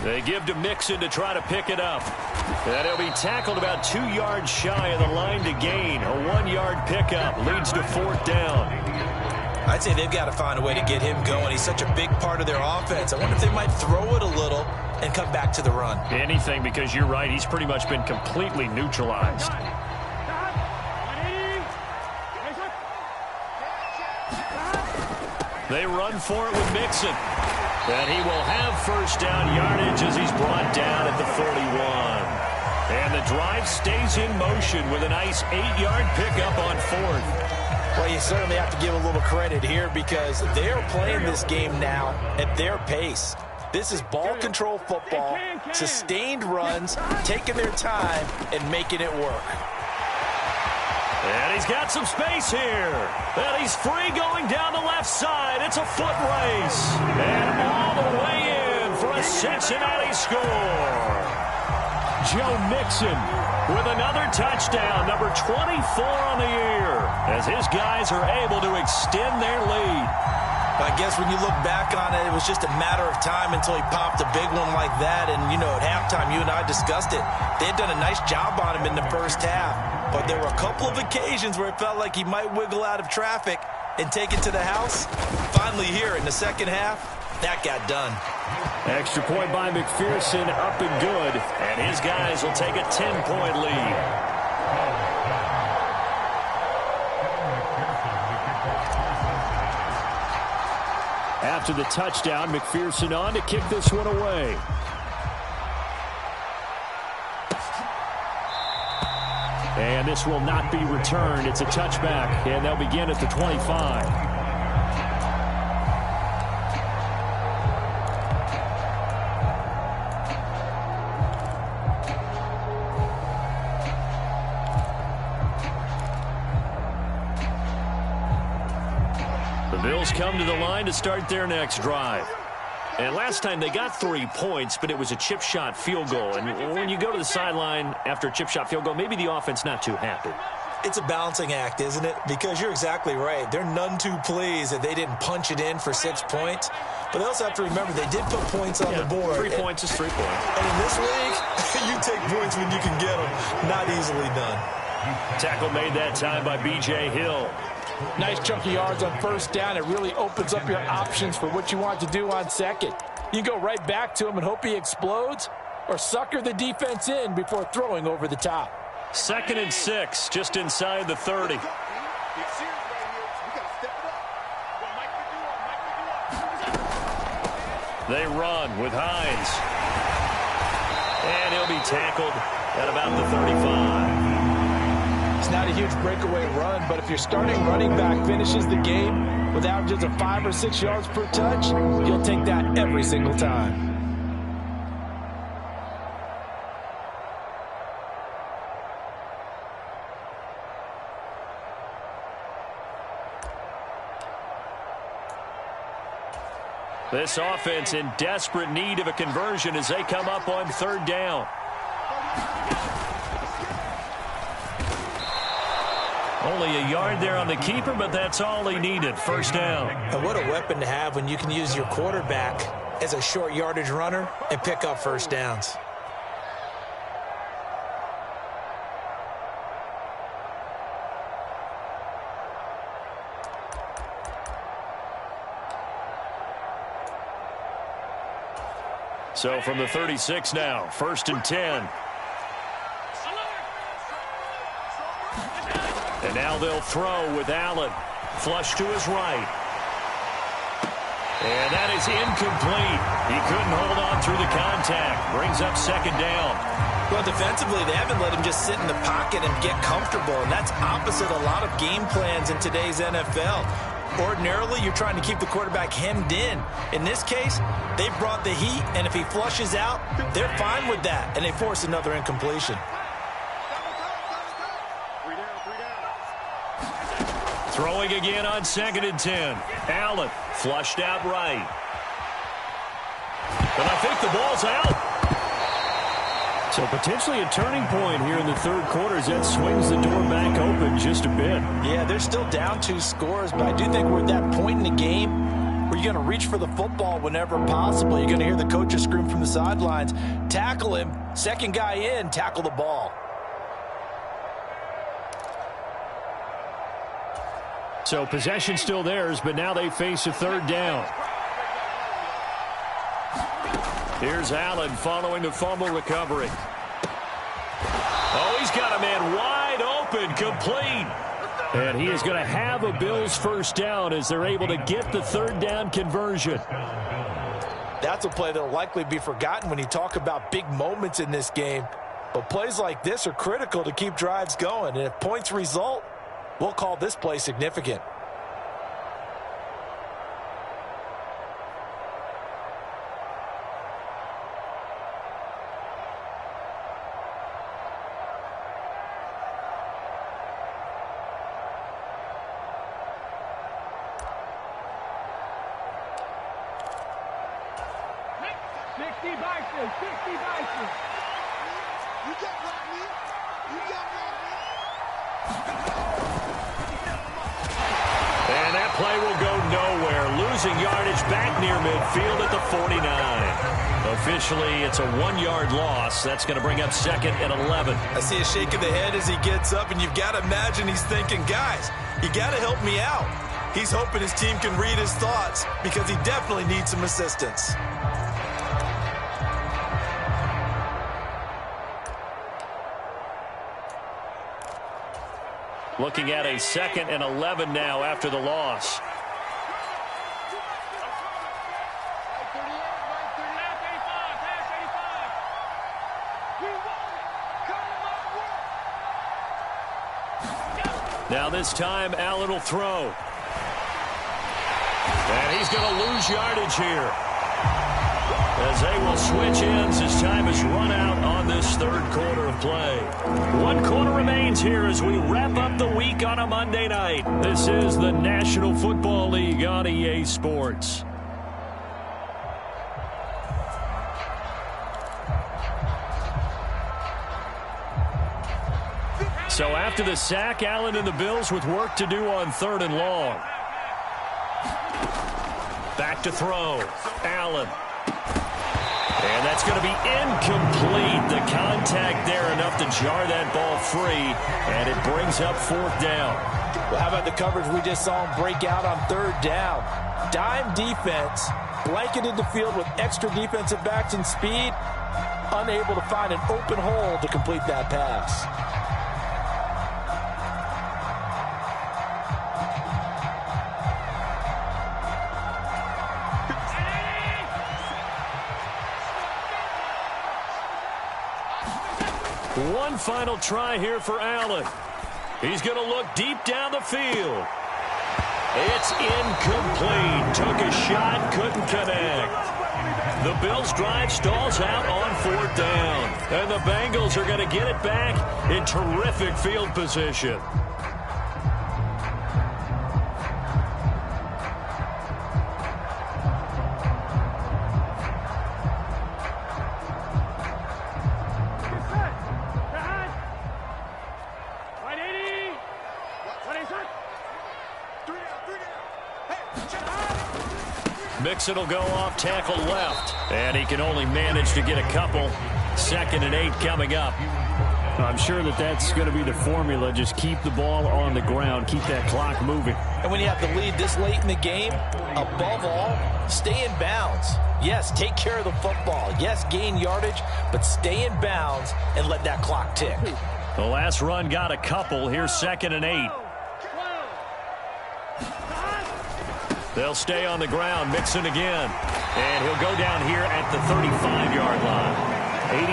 They give to Mixon to try to pick it up. And he'll be tackled about 2 yards shy of the line to gain. A 1-yard pickup leads to fourth down.
I'd say they've got to find a way to get him going. He's such a big part of their offense. I wonder if they might throw it a little and come back to the run.
Anything, because you're right. He's pretty much been completely neutralized. They run for it with Mixon. And he will have first down yardage as he's brought down at the 41. And the drive stays in motion with a nice 8-yard pickup on fourth.
Well, you certainly have to give a little credit here because they're playing this game now at their pace. This is ball control football, sustained runs, taking their time, and making it work.
And he's got some space here. And he's free going down the left side. It's a foot race. And all the way in for a Cincinnati score. Joe Mixon with another touchdown, number 24 on the year, as his guys are able to extend their lead.
I guess when you look back on it, it was just a matter of time until he popped a big one like that. And, you know, at halftime, you and I discussed it. They had done a nice job on him in the first half. But there were a couple of occasions where it felt like he might wiggle out of traffic and take it to the house. Finally here in the second half, that got done.
Extra point by McPherson, up and good. And his guys will take a 10-point lead. After the touchdown, McPherson on to kick this one away. And this will not be returned. It's a touchback, and they'll begin at the 25. Bills come to the line to start their next drive. And last time they got 3 points, but it was a chip shot field goal. And when you go to the sideline after a chip shot field goal, maybe the offense not too happy.
It's a balancing act, isn't it? Because you're exactly right. They're none too pleased that they didn't punch it in for 6 points. But they also have to remember they did put points on the board.
3 points is 3 points.
And in this league, you take points when you can get them. Not easily done.
Tackle made that time by B.J. Hill.
Nice chunky yards on first down. It really opens up your options for what you want to do on second. You can go right back to him and hope he explodes, or sucker the defense in before throwing over the top.
2nd and 6, just inside the 30. They run with Hines. And he'll be tackled at about the 35.
It's not a huge breakaway run, but if your starting running back finishes the game with averages of 5 or 6 yards per touch, you'll take that every single time.
This offense in desperate need of a conversion as they come up on third down. Only a yard there on the keeper, but that's all he needed. First down.
And what a weapon to have when you can use your quarterback as a short yardage runner and pick up first downs.
So from the 36 now, 1st and 10. And now they'll throw with Allen. Flush to his right. And that is incomplete. He couldn't hold on through the contact. Brings up second down.
Well, defensively, they haven't let him just sit in the pocket and get comfortable, and that's opposite a lot of game plans in today's NFL. Ordinarily, you're trying to keep the quarterback hemmed in. In this case, they brought the heat, and if he flushes out, they're fine with that, and they force another incompletion.
Throwing again on 2nd and 10. Allen flushed out right. But I think the ball's out. So potentially a turning point here in the third quarter as that swings the door back open just a bit.
Yeah, they're still down 2 scores, but I do think we're at that point in the game where you're going to reach for the football whenever possible. You're going to hear the coaches scream from the sidelines, tackle him, second guy in, tackle the ball.
So possession still theirs, but now they face a third down. Here's Allen following the fumble recovery. Oh, he's got a man wide open, complete. And he is going to have a Bills first down as they're able to get the third down conversion.
That's a play that will likely be forgotten when you talk about big moments in this game. But plays like this are critical to keep drives going. And if points result, we'll call this play significant.
And that play will go nowhere. Losing yardage back near midfield at the 49. Officially, it's a 1-yard loss. That's going to bring up 2nd and 11.
I see a shake of the head as he gets up, and you've got to imagine he's thinking, guys, you got to help me out. He's hoping his team can read his thoughts because he definitely needs some assistance.
Looking at a 2nd and 11 now after the loss. Now this time, Allen will throw. And he's going to lose yardage here. As they will switch ends as time has run out on this third quarter of play. 1 quarter remains here as we wrap up the week on a Monday night. This is the National Football League on EA Sports. So after the sack, Allen and the Bills with work to do on 3rd and long. Back to throw. Allen. And that's going to be incomplete. The contact there enough to jar that ball free. And it brings up 4th down.
Well, how about the coverage we just saw him break out on 3rd down? Dime defense, blanketed the field with extra defensive backs and speed. Unable to find an open hole to complete that pass.
One final try here for Allen. He's going to look deep down the field. It's incomplete. Took a shot, couldn't connect. The Bills' drive stalls out on 4th down. And the Bengals are going to get it back in terrific field position. Mixon will go off tackle left. And he can only manage to get a couple. 2nd and 8 coming up. I'm sure that that's going to be the formula. Just keep the ball on the ground. Keep that clock moving.
And when you have the lead this late in the game, above all, stay in bounds. Yes, take care of the football. Yes, gain yardage, but stay in bounds and let that clock tick.
The last run got a couple. Here's 2nd and 8. They'll stay on the ground. Mixon again. And he'll go down here at the 35-yard line.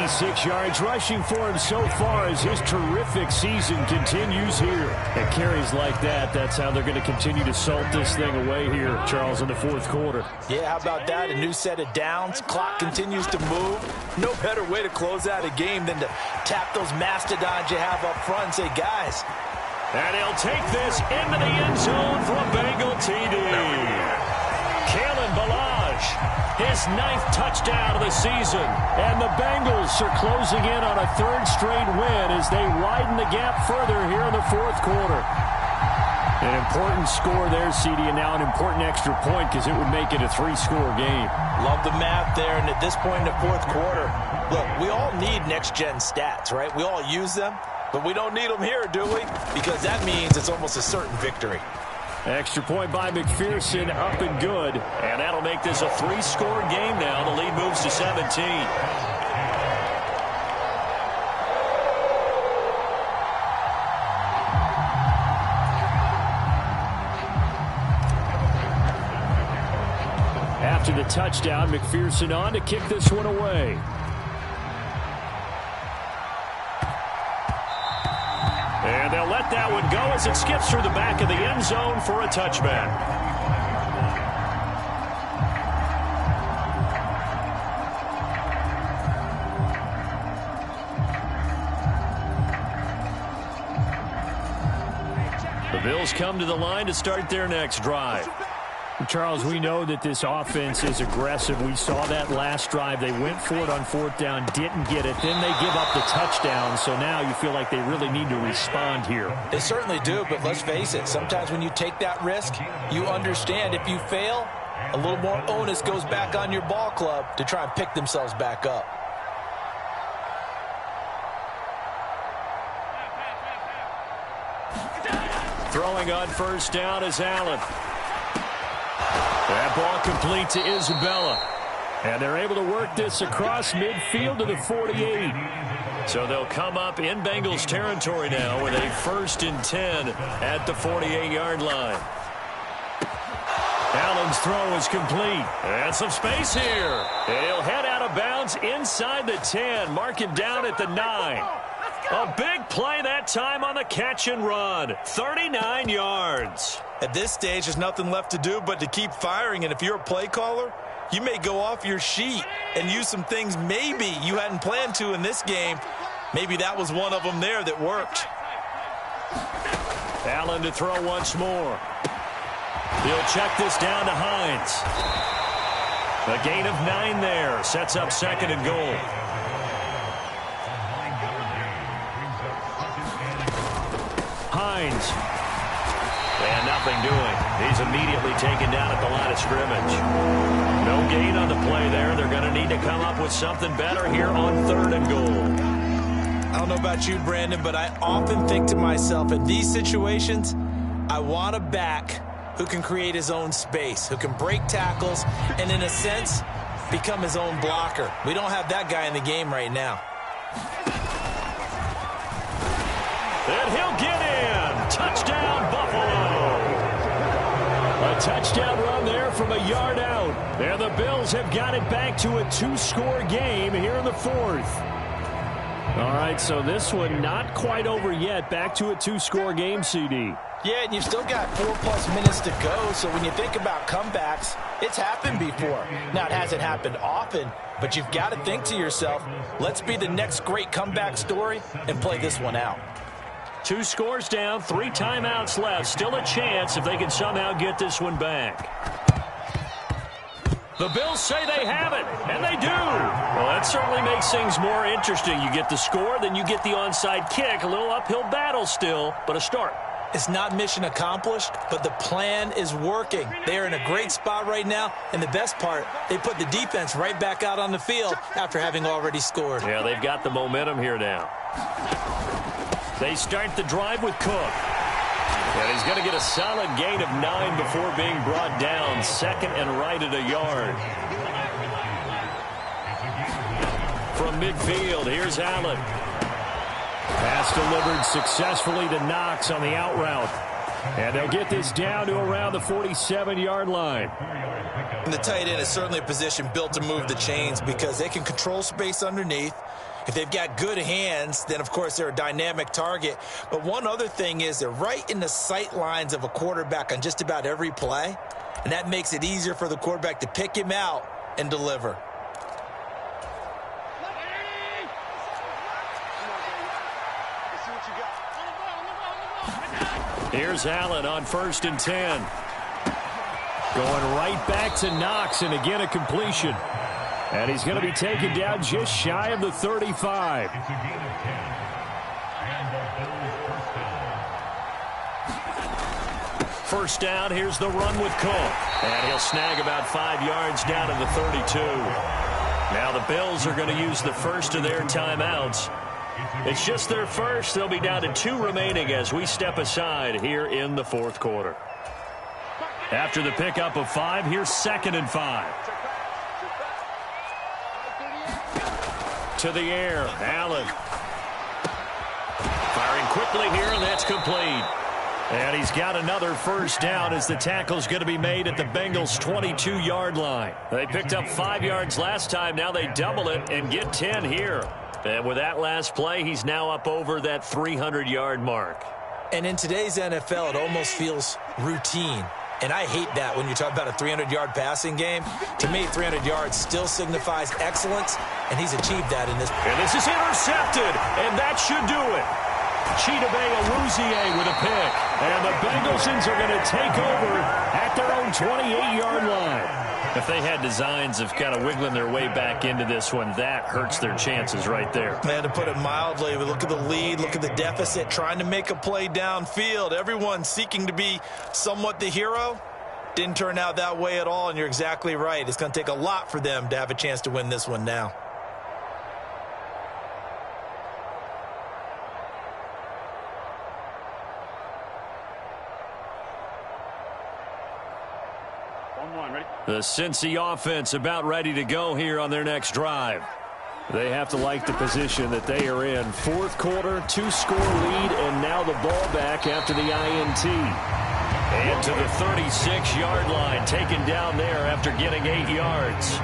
86 yards rushing for him so far as his terrific season continues here. And carries like that, that's how they're going to continue to salt this thing away here, Charles, in the fourth quarter.
Yeah, how about that? A new set of downs. Clock continues to move. No better way to close out a game than to tap those mastodons you have up front and say, guys.
And he'll take this into the end zone for a Bengal TD. Kalen Ballage. His 9th touchdown of the season. And the Bengals are closing in on a 3rd straight win as they widen the gap further here in the fourth quarter. An important score there, CD, and now an important extra point because it would make it a 3-score game.
Love the math there, and at this point in the fourth quarter, look, we all need next-gen stats, right? We all use them, but we don't need them here, do we? Because that means it's almost a certain victory.
Extra point by McPherson, up and good. And that'll make this a 3-score game now. The lead moves to 17. After the touchdown, McPherson on to kick this one away. And they'll let that one go as it skips through the back of the end zone for a touchback. The Bills come to the line to start their next drive. Charles, we know that this offense is aggressive. We saw that last drive. They went for it on 4th down, didn't get it. Then they give up the touchdown. So now you feel like they really need to respond here.
They certainly do, but let's face it. Sometimes when you take that risk, you understand if you fail, a little more onus goes back on your ball club to try and pick themselves back up.
Throwing on 1st down is Allen. That ball complete to Isabella. And they're able to work this across midfield to the 48. So they'll come up in Bengals territory now with a 1st and 10 at the 48-yard line. Allen's throw is complete. And some space here. He'll head out of bounds inside the 10. Mark him down at the 9. A big play that time on the catch and run. 39 yards.
At this stage, there's nothing left to do but to keep firing. And if you're a play caller, you may go off your sheet and use some things maybe you hadn't planned to in this game. Maybe that was one of them there that worked.
Allen to throw once more. He'll check this down to Hines. A gain of 9 there. Sets up 2nd and goal. Hines. And nothing doing. He's immediately taken down at the line of scrimmage. No gain on the play there. They're going to need to come up with something better here on 3rd and goal.
I don't know about you, Brandon, but I often think to myself, in these situations, I want a back who can create his own space, who can break tackles, and in a sense, become his own blocker. We don't have that guy in the game right now.
And he'll get in. Touchdown, Buffalo. A touchdown run there from a yard out. And the Bills have got it back to a 2-score game here in the 4th. All right, so this one not quite over yet. Back to a 2-score game, CD.
Yeah, and you've still got 4+ minutes to go, so when you think about comebacks, it's happened before. Now, it hasn't happened often, but you've got to think to yourself, let's be the next great comeback story and play this one out.
2 scores down, 3 timeouts left. Still a chance if they can somehow get this one back. The Bills say they have it, and they do. Well, that certainly makes things more interesting. You get the score, then you get the onside kick. A little uphill battle still, but a start.
It's not mission accomplished, but the plan is working. They are in a great spot right now, and the best part, they put the defense right back out on the field after having already scored.
Yeah, they've got the momentum here now. They start the drive with Cook. And he's going to get a solid gain of 9 before being brought down. 2nd and right at a yard. From midfield, here's Allen. Pass delivered successfully to Knox on the out route. And they'll get this down to around the 47-yard line.
And the tight end is certainly a position built to move the chains because they can control space underneath. If they've got good hands, then, of course, they're a dynamic target. But one other thing is they're right in the sight lines of a quarterback on just about every play, and that makes it easier for the quarterback to pick him out and deliver.
Here's Allen on 1st and 10. Going right back to Knox, and again a completion. And he's going to be taken down just shy of the 35. First down, here's the run with Cook. And he'll snag about 5 yards down to the 32. Now the Bills are going to use the first of their timeouts. It's just their first. They'll be down to 2 remaining as we step aside here in the 4th quarter. After the pickup of 5, here's 2nd and 5. To the air, Allen. Firing quickly here, and that's complete. And he's got another first down as the tackle's going to be made at the Bengals' 22-yard line. They picked up 5 yards last time. Now they double it and get 10 here. And with that last play, he's now up over that 300-yard mark.
And in today's NFL, it almost feels routine. And I hate that when you talk about a 300-yard passing game. To me, 300 yards still signifies excellence, and he's achieved that in this.
And this is intercepted, and that should do it. Chidobe Awuzie with a pick. And the Bengals are going to take over at their own 28-yard line. If they had designs of kind of wiggling their way back into this one, that hurts their chances right there.
Man, to put it mildly, look at the lead, look at the deficit, trying to make a play downfield. Everyone seeking to be somewhat the hero. Didn't turn out that way at all, and you're exactly right. It's going to take a lot for them to have a chance to win this one now.
The Cincy offense about ready to go here on their next drive. They have to like the position that they are in. 4th quarter, 2-score lead, and now the ball back after the INT. And to the 36-yard line, taken down there after getting 8 yards.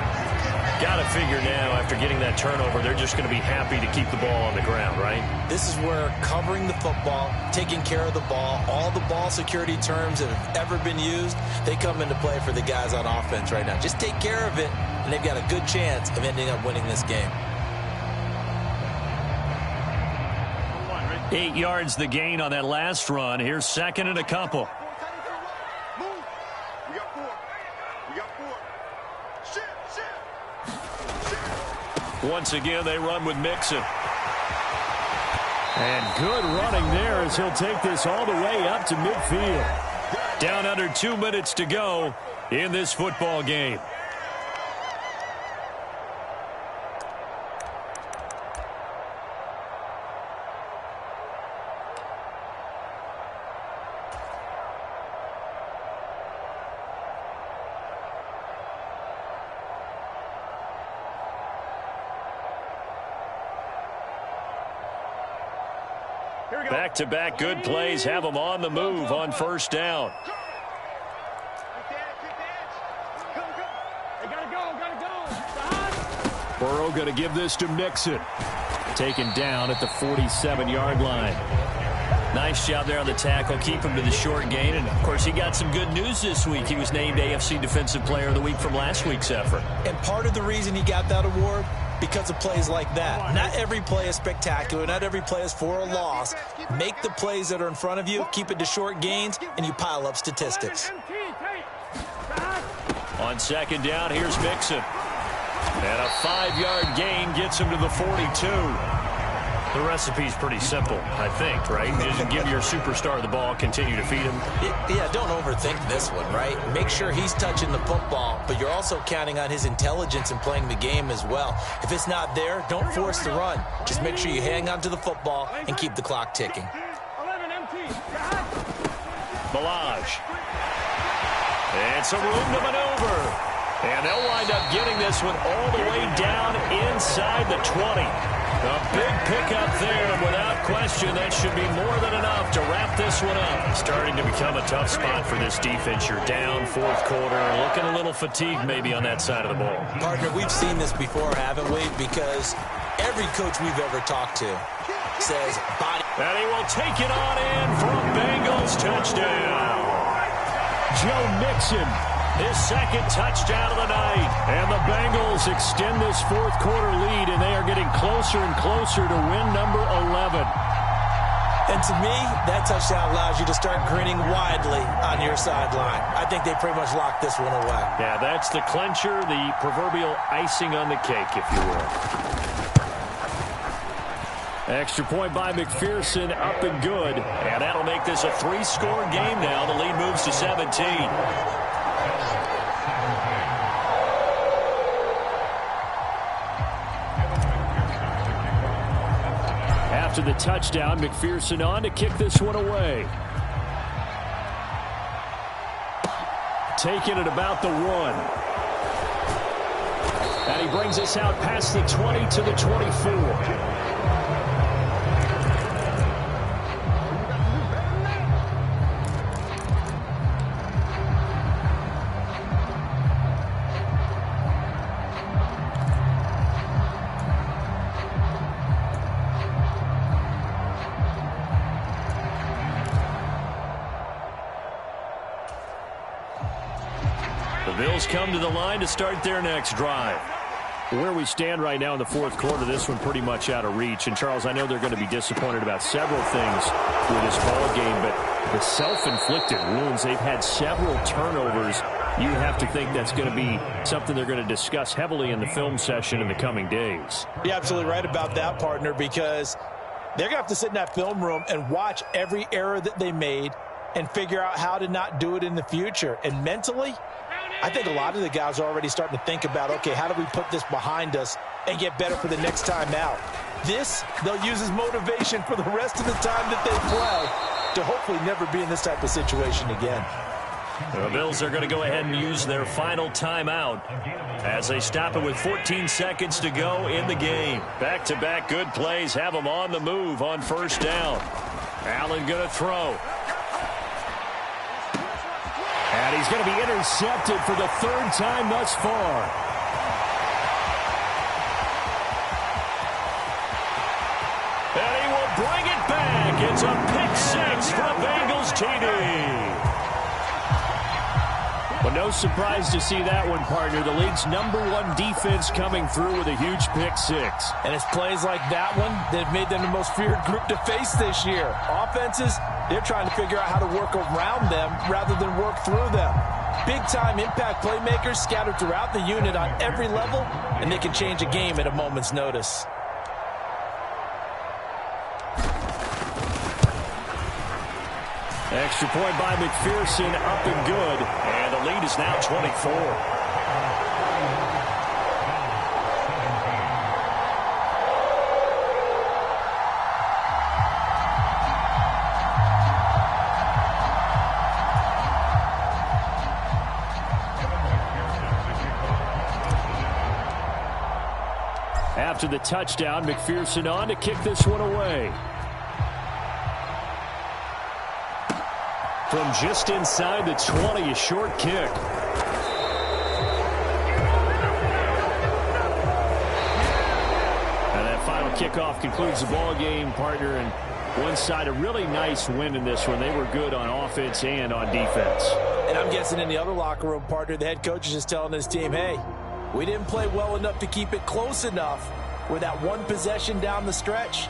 Got to figure now, after getting that turnover, they're just going to be happy to keep the ball on the ground, right?
This is where covering the football, taking care of the ball, all the ball security terms that have ever been used, they come into play for the guys on offense right now. Just take care of it, and they've got a good chance of ending up winning this game.
8 yards the gain on that last run. Here's 2nd and a couple. Once again, they run with Mixon. And good running there as he'll take this all the way up to midfield. Down under 2 minutes to go in this football game. Back-to-back good plays have them on the move on 1st down. Burrow going to give this to Mixon. Taken down at the 47-yard line. Nice job there on the tackle. Keep him to the short gain. And, of course, he got some good news this week. He was named AFC Defensive Player of the Week from last week's effort.
And part of the reason he got that award, because of plays like that. Not every play is spectacular. Not every play is for a loss. Make the plays that are in front of you, keep it to short gains, and you pile up statistics.
On 2nd down, here's Mixon. And a 5-yard gain gets him to the 42. The recipe's pretty simple, I think, right? Just give your superstar the ball, continue to feed him.
Yeah, don't overthink this one, right? Make sure he's touching the football, but you're also counting on his intelligence in playing the game as well. If it's not there, don't force the run. Just make sure you hang on to the football and keep the clock ticking.
Ballage. And some room to maneuver. And they'll wind up getting this one all the way down inside the 20. A big pickup there without question, that should be more than enough to wrap this one up. Starting to become a tough spot for this defense. You're down fourth quarter, looking a little fatigued maybe on that side of the ball.
Partner, we've seen this before, haven't we? Because every coach we've ever talked to says body.
And he will take it on in for a Bengals touchdown. Joe Mixon, his second touchdown of the night. And the Bengals extend this fourth quarter lead, and they are getting closer and closer to win number 11.
And to me, that touchdown allows you to start grinning widely on your sideline. I think they pretty much locked this one away.
Yeah, that's the clincher, the proverbial icing on the cake, if you will. Extra point by McPherson, up and good. And that'll make this a three-score game now. The lead moves to 17. After the touchdown, McPherson on to kick this one away. Taking it about the 1. And he brings us out past the 20 to the 24. The Bills come to the line to start their next drive. Where we stand right now in the fourth quarter, this one pretty much out of reach. And, Charles, I know they're going to be disappointed about several things with this ball game, but the self-inflicted wounds, they've had several turnovers. You have to think that's going to be something they're going to discuss heavily in the film session in the coming days.
You're absolutely right about that, partner, because they're going to have to sit in that film room and watch every error that they made and figure out how to not do it in the future. And mentally, I think a lot of the guys are already starting to think about, okay, how do we put this behind us and get better for the next time out? This, they'll use as motivation for the rest of the time that they play to hopefully never be in this type of situation again.
The Bills are going to go ahead and use their final timeout as they stop it with 14 seconds to go in the game. Back-to-back good plays have them on the move on first down. Allen going to throw. And he's going to be intercepted for the third time thus far. And he will bring it back. It's a pick six for the Bengals TD. Well, no surprise to see that one, partner. The league's #1 defense coming through with a huge pick six.
And it's plays like that one that have made them the most feared group to face this year. Offenses, they're trying to figure out how to work around them rather than work through them. Big-time impact playmakers scattered throughout the unit on every level, and they can change a game at a moment's notice.
Extra point by McPherson, up and good. And the lead is now 24. After the touchdown, McPherson on to kick this one away. From just inside the 20, a short kick. And that final kickoff concludes the ball game, partner. And one side, a really nice win in this one. They were good on offense and on defense.
And I'm guessing in the other locker room, partner, the head coach is just telling his team, hey, we didn't play well enough to keep it close enough with that one possession down the stretch.